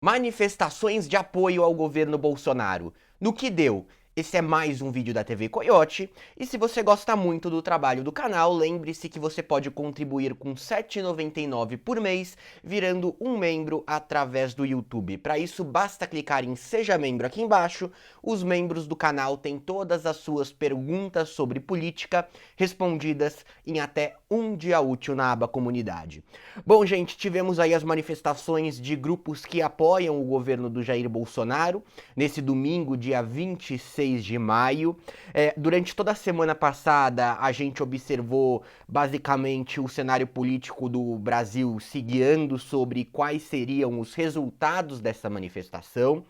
Manifestações de apoio ao governo Bolsonaro. No que deu? Esse é mais um vídeo da TV Coiote, e se você gosta muito do trabalho do canal, lembre-se que você pode contribuir com R$ 7,99 por mês, virando um membro através do YouTube. Para isso, basta clicar em Seja Membro aqui embaixo. Os membros do canal têm todas as suas perguntas sobre política respondidas em até um dia útil na aba Comunidade. Bom, gente, tivemos aí as manifestações de grupos que apoiam o governo do Jair Bolsonaro, nesse domingo, dia 26 de maio. Durante toda a semana passada, a gente observou basicamente o cenário político do Brasil se guiando sobre quais seriam os resultados dessa manifestação.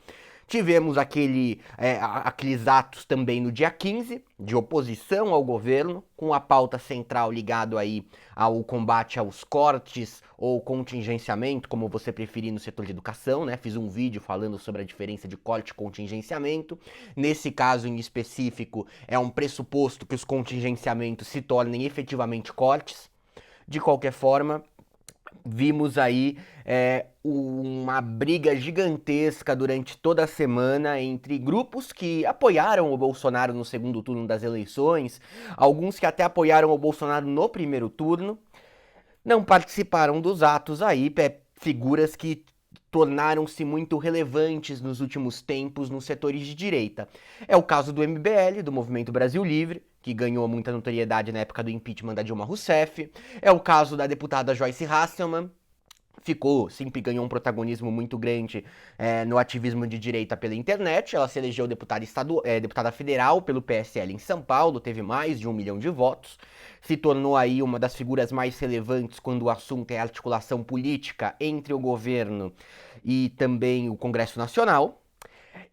Tivemos aqueles atos também no dia 15, de oposição ao governo, com a pauta central ligado aí ao combate aos cortes ou contingenciamento, como você preferir, no setor de educação, né? Fiz um vídeo falando sobre a diferença de corte e contingenciamento. Nesse caso em específico, é um pressuposto que os contingenciamentos se tornem efetivamente cortes. De qualquer forma, vimos aí uma briga gigantesca durante toda a semana entre grupos que apoiaram o Bolsonaro no segundo turno das eleições, alguns que até apoiaram o Bolsonaro no primeiro turno, não participaram dos atos aí, figuras que tornaram-se muito relevantes nos últimos tempos nos setores de direita. É o caso do MBL, do Movimento Brasil Livre, que ganhou muita notoriedade na época do impeachment da Dilma Rousseff. É o caso da deputada Joyce Hasselmann, sempre ganhou um protagonismo muito grande no ativismo de direita pela internet. Ela se elegeu deputada federal pelo PSL em São Paulo, teve mais de 1 milhão de votos, se tornou aí uma das figuras mais relevantes quando o assunto é a articulação política entre o governo e também o Congresso Nacional.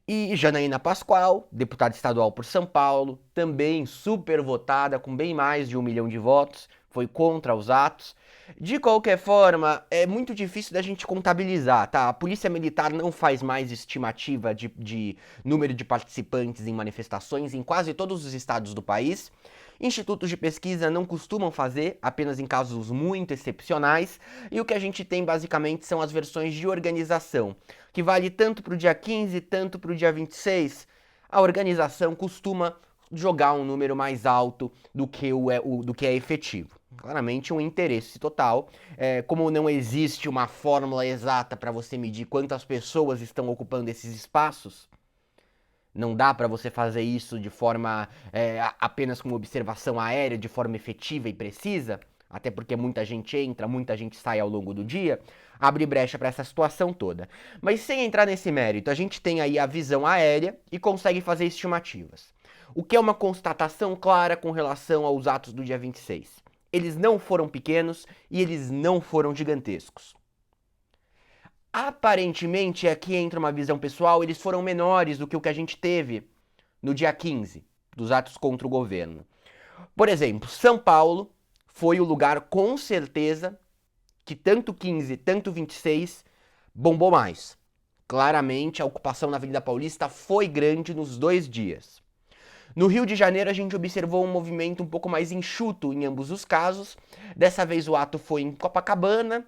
E Janaína Pascoal, deputada estadual por São Paulo, também super votada, com bem mais de 1 milhão de votos, foi contra os atos. De qualquer forma, é muito difícil da gente contabilizar, tá? A Polícia Militar não faz mais estimativa de número de participantes em manifestações em quase todos os estados do país. Institutos de pesquisa não costumam fazer, apenas em casos muito excepcionais, e o que a gente tem basicamente são as versões de organização, que vale tanto para o dia 15, tanto para o dia 26. A organização costuma jogar um número mais alto do que é efetivo. Claramente um interesse total. Como não existe uma fórmula exata para você medir quantas pessoas estão ocupando esses espaços, não dá para você fazer isso de forma apenas com observação aérea, de forma efetiva e precisa, até porque muita gente entra, muita gente sai ao longo do dia, abre brecha para essa situação toda. Mas sem entrar nesse mérito, a gente tem aí a visão aérea e consegue fazer estimativas. O que é uma constatação clara com relação aos atos do dia 26. Eles não foram pequenos e eles não foram gigantescos. Aparentemente, aqui entra uma visão pessoal, eles foram menores do que o que a gente teve no dia 15, dos atos contra o governo. Por exemplo, São Paulo foi o lugar, com certeza, que tanto 15, tanto 26 bombou mais. Claramente, a ocupação na Avenida Paulista foi grande nos 2 dias. No Rio de Janeiro, a gente observou um movimento um pouco mais enxuto em ambos os casos. Dessa vez, o ato foi em Copacabana,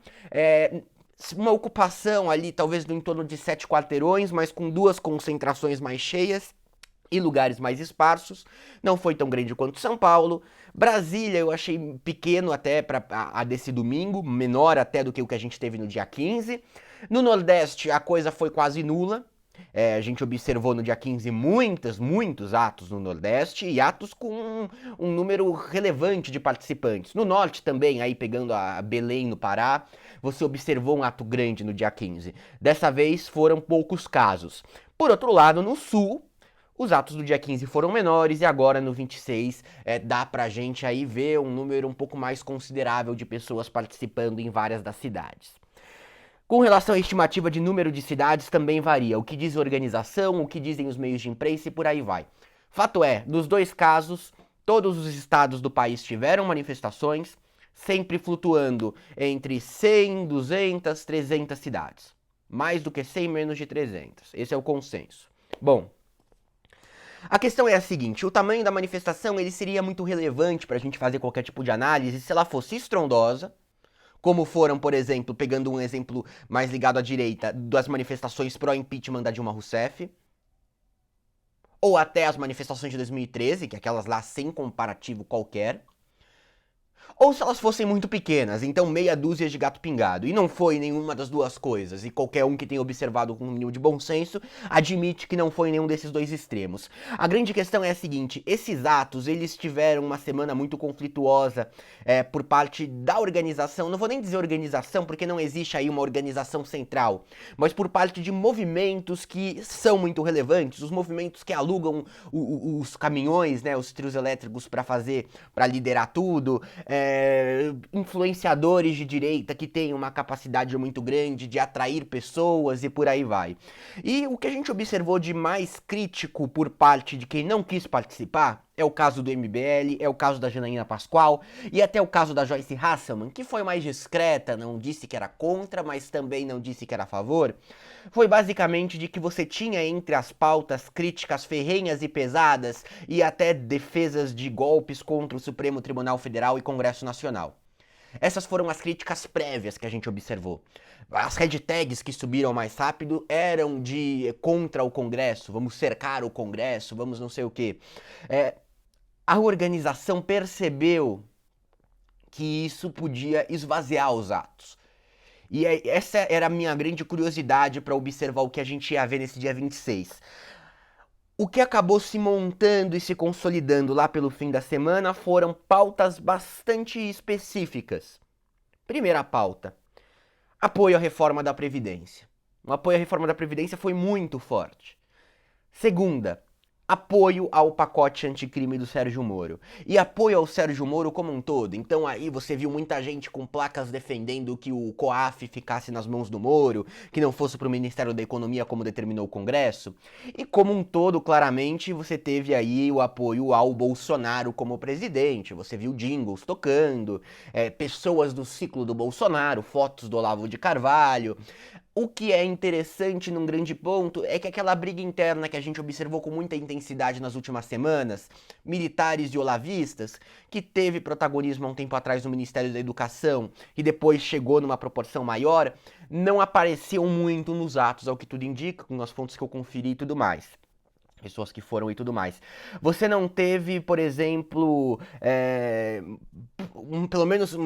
uma ocupação ali, talvez no entorno de 7 quarteirões, mas com 2 concentrações mais cheias e lugares mais esparsos. Não foi tão grande quanto São Paulo. Brasília eu achei pequeno até para a desse domingo, menor até do que o que a gente teve no dia 15. No Nordeste a coisa foi quase nula. A gente observou no dia 15 muitos atos no Nordeste e atos com um número relevante de participantes. No Norte também, aí pegando a Belém no Pará, você observou um ato grande no dia 15. Dessa vez foram poucos casos. Por outro lado, no Sul, os atos do dia 15 foram menores e agora no 26 dá pra gente aí ver um número um pouco mais considerável de pessoas participando em várias das cidades. Com relação à estimativa de número de cidades também varia, o que diz a organização, o que dizem os meios de imprensa e por aí vai. Fato é, nos 2 casos, todos os estados do país tiveram manifestações, sempre flutuando entre 100, 200, 300 cidades. Mais do que 100, menos de 300. Esse é o consenso. Bom, a questão é a seguinte, o tamanho da manifestação ele seria muito relevante para a gente fazer qualquer tipo de análise se ela fosse estrondosa, como foram, por exemplo, pegando um exemplo mais ligado à direita, das manifestações pró-impeachment da Dilma Rousseff, ou até as manifestações de 2013, que é aquelas lá sem comparativo qualquer, ou se elas fossem muito pequenas, então meia dúzia de gato pingado. E não foi nenhuma das duas coisas. E qualquer um que tenha observado com um mínimo de bom senso admite que não foi nenhum desses dois extremos. A grande questão é a seguinte: esses atos, eles tiveram uma semana muito conflituosa por parte da organização. Não vou nem dizer organização, porque não existe aí uma organização central, mas por parte de movimentos que são muito relevantes, os movimentos que alugam os caminhões, né, os trios elétricos para liderar tudo, influenciadores de direita que têm uma capacidade muito grande de atrair pessoas e por aí vai. E o que a gente observou de mais crítico por parte de quem não quis participar é o caso do MBL, é o caso da Janaína Pascoal e até o caso da Joyce Hasselman, que foi mais discreta, não disse que era contra, mas também não disse que era a favor. Foi basicamente de que você tinha entre as pautas críticas ferrenhas e pesadas e até defesas de golpes contra o Supremo Tribunal Federal e Congresso Nacional. Essas foram as críticas prévias que a gente observou. As hashtags que subiram mais rápido eram de contra o Congresso, vamos cercar o Congresso, vamos não sei o quê. A organização percebeu que isso podia esvaziar os atos. E essa era a minha grande curiosidade para observar o que a gente ia ver nesse dia 26. O que acabou se montando e se consolidando lá pelo fim da semana foram pautas bastante específicas. Primeira pauta: apoio à reforma da Previdência. O apoio à reforma da Previdência foi muito forte. Segunda, apoio ao pacote anticrime do Sérgio Moro. E apoio ao Sérgio Moro como um todo. Então aí você viu muita gente com placas defendendo que o COAF ficasse nas mãos do Moro, que não fosse para o Ministério da Economia como determinou o Congresso. E como um todo, claramente, você teve aí o apoio ao Bolsonaro como presidente. Você viu jingles tocando, pessoas do ciclo do Bolsonaro, fotos do Olavo de Carvalho. O que é interessante num grande ponto é que aquela briga interna que a gente observou com muita intensidade nas últimas semanas, militares e olavistas, que teve protagonismo há um tempo atrás no Ministério da Educação e depois chegou numa proporção maior, não apareceu muito nos atos, ao que tudo indica, com as fontes que eu conferi e tudo mais. Pessoas que foram e tudo mais. Você não teve, por exemplo, pelo menos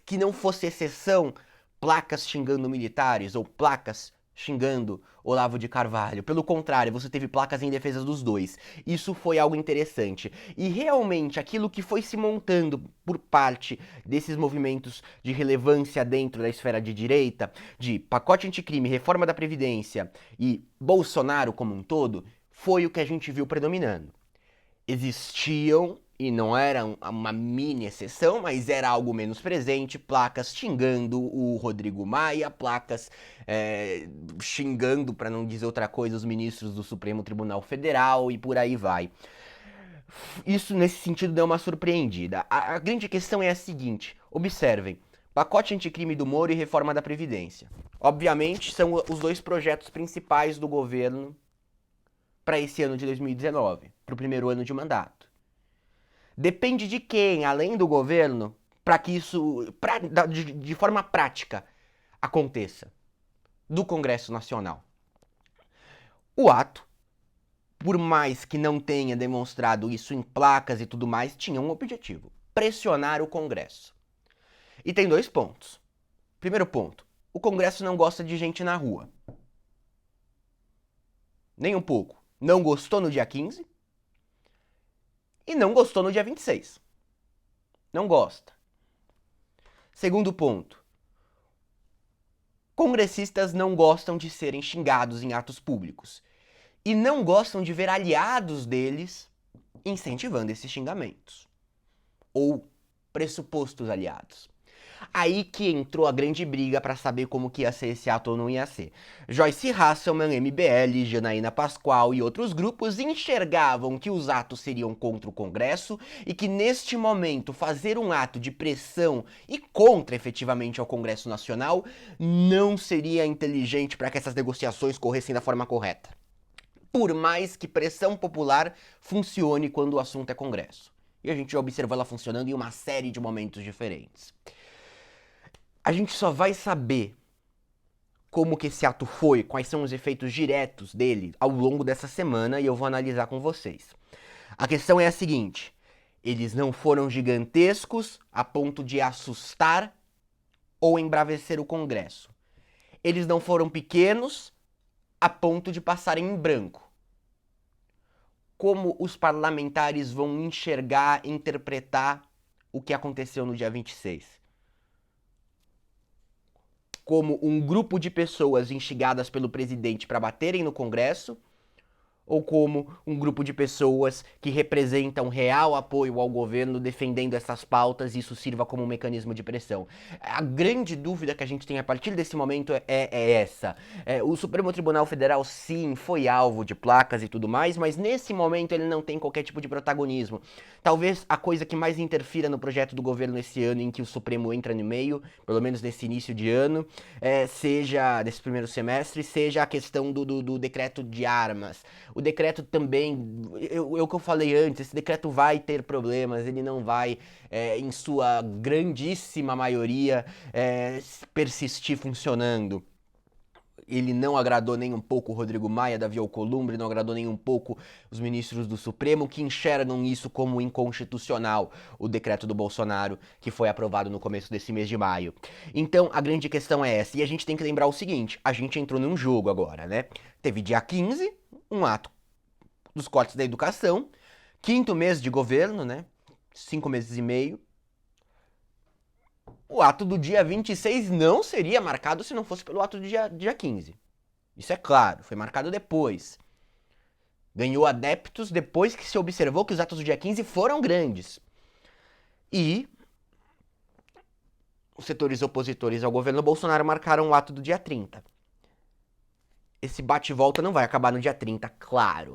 que não fosse exceção, placas xingando militares ou placas xingando Olavo de Carvalho. Pelo contrário, você teve placas em defesa dos dois. Isso foi algo interessante. E realmente aquilo que foi se montando por parte desses movimentos de relevância dentro da esfera de direita, de pacote anticrime, reforma da Previdência e Bolsonaro como um todo, foi o que a gente viu predominando. Existiam, e não era uma mini exceção, mas era algo menos presente, placas xingando o Rodrigo Maia, placas xingando, para não dizer outra coisa, os ministros do Supremo Tribunal Federal e por aí vai. Isso, nesse sentido, deu uma surpreendida. A grande questão é a seguinte: observem, pacote anticrime do Moro e reforma da Previdência. Obviamente, são os dois projetos principais do governo para esse ano de 2019, para o primeiro ano de mandato. Depende de quem, além do governo, para que isso, de forma prática, aconteça. Do Congresso Nacional. O ato, por mais que não tenha demonstrado isso em placas e tudo mais, tinha um objetivo: pressionar o Congresso. E tem dois pontos. Primeiro ponto: o Congresso não gosta de gente na rua. Nem um pouco. Não gostou no dia 15 e não gostou no dia 26. Não gosta. Segundo ponto: congressistas não gostam de serem xingados em atos públicos e não gostam de ver aliados deles incentivando esses xingamentos ou pressupostos aliados. Aí que entrou a grande briga para saber como que ia ser esse ato ou não ia ser. Joyce Hasselman, MBL, Janaína Pascoal e outros grupos enxergavam que os atos seriam contra o Congresso e que neste momento fazer um ato de pressão e contra efetivamente ao Congresso Nacional não seria inteligente para que essas negociações corressem da forma correta. Por mais que pressão popular funcione quando o assunto é Congresso. E a gente já observou ela funcionando em uma série de momentos diferentes. A gente só vai saber como que esse ato foi, quais são os efeitos diretos dele ao longo dessa semana e eu vou analisar com vocês. A questão é a seguinte: eles não foram gigantescos a ponto de assustar ou embravecer o Congresso. Eles não foram pequenos a ponto de passarem em branco. Como os parlamentares vão enxergar, interpretar o que aconteceu no dia 26? Como um grupo de pessoas instigadas pelo presidente para baterem no Congresso, ou como um grupo de pessoas que representam real apoio ao governo defendendo essas pautas e isso sirva como um mecanismo de pressão. A grande dúvida que a gente tem a partir desse momento é essa. O Supremo Tribunal Federal, sim, foi alvo de placas e tudo mais, mas nesse momento ele não tem qualquer tipo de protagonismo. Talvez a coisa que mais interfira no projeto do governo esse ano em que o Supremo entra no meio, pelo menos nesse início de ano, seja, nesse primeiro semestre, seja a questão do decreto de armas. O decreto também, o que eu falei antes, esse decreto vai ter problemas, ele não vai, em sua grandíssima maioria, persistir funcionando. Ele não agradou nem um pouco o Rodrigo Maia, Davi Alcolumbre, não agradou nem um pouco os ministros do Supremo, que enxergam isso como inconstitucional, o decreto do Bolsonaro, que foi aprovado no começo desse mês de maio. Então, a grande questão é essa, e a gente tem que lembrar o seguinte, a gente entrou num jogo agora, né? Teve dia 15, um ato dos cortes da educação, quinto mês de governo, né? 5 meses e meio. O ato do dia 26 não seria marcado se não fosse pelo ato do dia 15. Isso é claro, foi marcado depois. Ganhou adeptos depois que se observou que os atos do dia 15 foram grandes. E os setores opositores ao governo Bolsonaro marcaram o ato do dia 30. Esse bate-volta não vai acabar no dia 30, claro.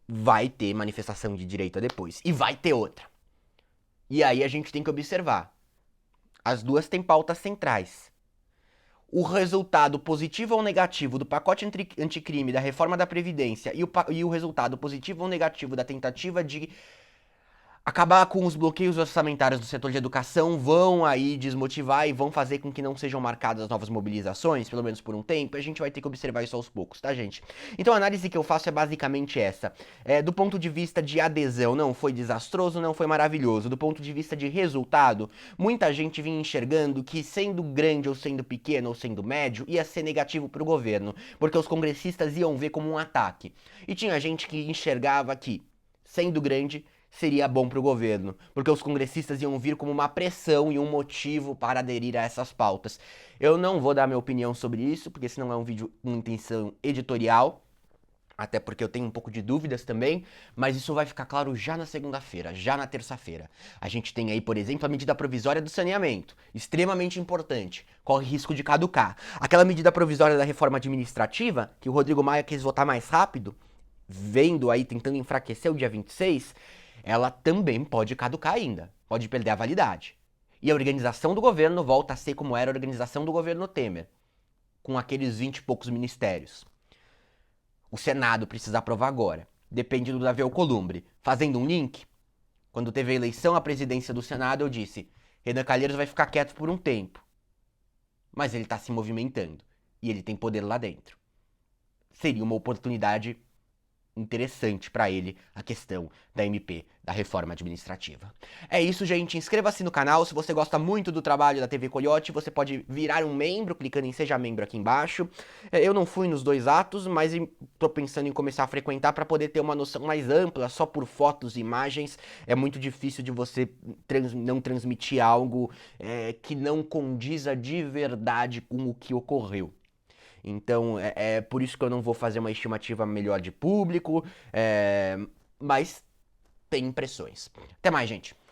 Vai ter manifestação de direita depois. E vai ter outra. E aí a gente tem que observar. As duas têm pautas centrais. O resultado positivo ou negativo do pacote anticrime, da reforma da Previdência e o resultado positivo ou negativo da tentativa de acabar com os bloqueios orçamentários do setor de educação vão aí desmotivar e vão fazer com que não sejam marcadas novas mobilizações, pelo menos por um tempo. A gente vai ter que observar isso aos poucos, tá, gente? Então a análise que eu faço é basicamente essa. Do ponto de vista de adesão, não foi desastroso, não foi maravilhoso. Do ponto de vista de resultado, muita gente vinha enxergando que sendo grande ou sendo pequeno ou sendo médio, ia ser negativo para o governo, porque os congressistas iam ver como um ataque. E tinha gente que enxergava que, sendo grande, seria bom para o governo, porque os congressistas iam vir como uma pressão e um motivo para aderir a essas pautas. Eu não vou dar minha opinião sobre isso, porque senão é um vídeo com intenção editorial, até porque eu tenho um pouco de dúvidas também, mas isso vai ficar claro já na segunda-feira, já na terça-feira. A gente tem aí, por exemplo, a medida provisória do saneamento, extremamente importante, corre risco de caducar. Aquela medida provisória da reforma administrativa, que o Rodrigo Maia quis votar mais rápido, vendo aí, tentando enfraquecer o dia 26, ela também pode caducar ainda, pode perder a validade. E a organização do governo volta a ser como era a organização do governo Temer, com aqueles 20 e poucos ministérios. O Senado precisa aprovar agora, depende do Davi Alcolumbre. Fazendo um link, quando teve a eleição à presidência do Senado, eu disse, Renan Calheiros vai ficar quieto por um tempo. Mas ele está se movimentando, e ele tem poder lá dentro. Seria uma oportunidade interessante para ele a questão da MP, da reforma administrativa. É isso, gente. Inscreva-se no canal. Se você gosta muito do trabalho da TV Coyote, você pode virar um membro clicando em Seja Membro aqui embaixo. Eu não fui nos dois atos, mas tô pensando em começar a frequentar para poder ter uma noção mais ampla, só por fotos e imagens. É muito difícil de você não transmitir algo que não condiza de verdade com o que ocorreu. Então, é por isso que eu não vou fazer uma estimativa melhor de público, mas tem impressões. Até mais, gente.